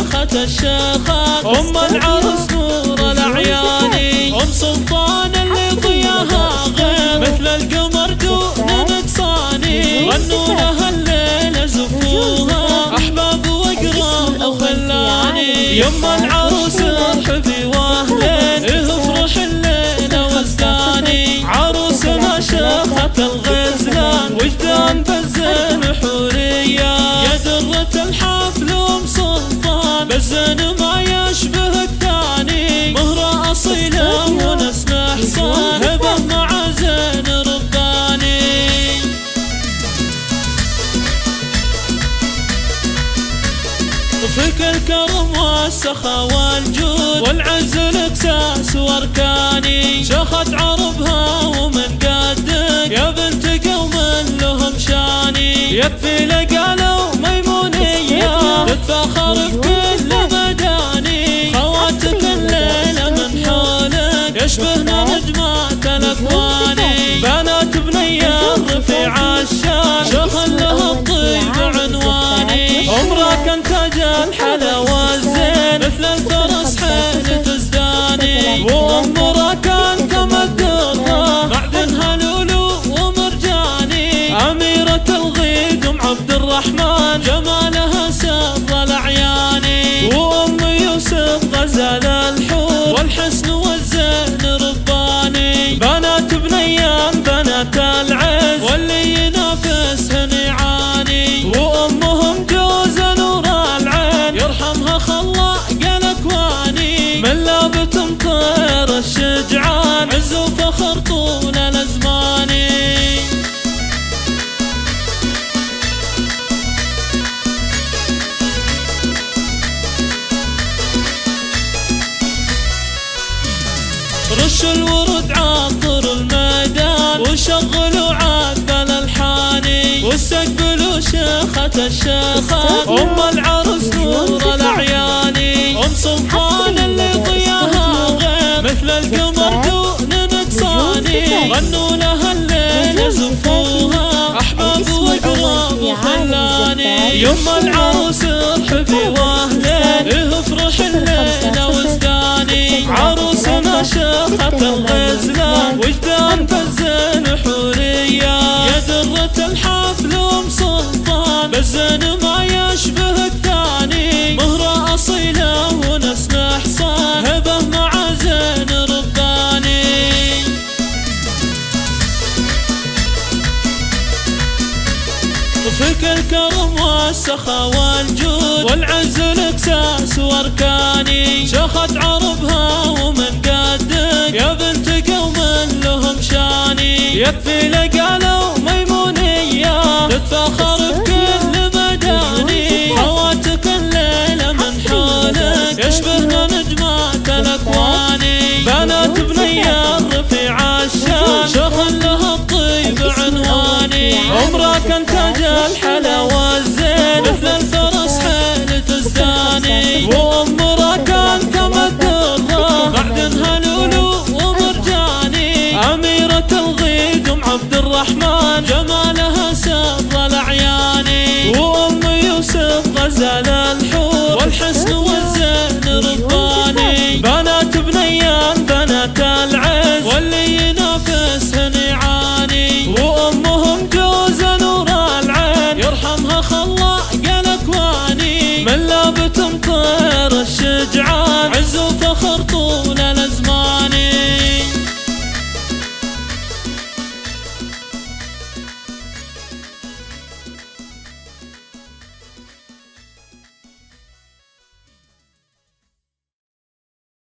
شيخة الشيخات، أم العروس نور الأعياني، أم سلطان اللي ضياها غير مثل القمر دون نقصاني، غنوا لها الليل زفوها أحباب وأقراب وخلاني، يم العروس ارحبي واهلين افرح الليل وزداني، عروسنا شيخة الغزلان وجدان بالزين حورية، يا درة الحفل ام سلطان بالزين ما يشبه الثاني، مهرة أصيلة ونسل حصان هبة مع زين رباني. فيك الكرم والسخا والجود والعز الاكساس واركاني، شخت عربها ومن قدك يا بنت قوم لهم شاني، يكفي لقالوا ميمونية تتفاخر بكل مداني، خواتك الليلة من حولك يشبهنا نجمات الاكواني، بنات بنية رفيع الشان شخن لها الطيب عنواني، عمرك انت الحلا والزين مثل الفرس حين تزداني، وامرك انت مدرها معدنها لولو ومرجاني، اميرة الغيد ام عبد الرحمن جمالها سر الاعياني، وام يوسف غزال الحور والحسن والزين رباني، بنات بنيان بنات العز واللي ينافسهن يعاني، وامهم جوز يرحمها خلاق الاكواني، من لابت مطير الشجعان عز وفخر طول الازمان. رش الورد عطر الميدان وشغلوا عاد الالحاني، واستقبلوا شيخة الشيخات ام العروس نور الاعياني، ام سلطان اللي ضياها غير مثل القمر دون نقصاني، غنوا لها الليل زفوها احباب واقراب وخلاني، يم العروس ارحبي واهلين افرح الليل وزداني، عروسنا شيخة الغزلان وجدان بالزين حورية، يا درة الحفل ام سلطان بالزين ما يشبه الثاني، مهرة أصيلة ونسل حصان هبة مع زين رباني. فيك الكرم والسخا والجود والعز الاكساس واركاني، شخت عربها ومن قدك يا بنت قوم لهم شاني، يكفي لقالوا ميمونية تتفاخر بكل مداني، خواتك الليلة من حولك يشبهنا نجمات الاكواني، بنات بنية رفيع الشان شخن لها الطيب عنواني، عمرك انت جل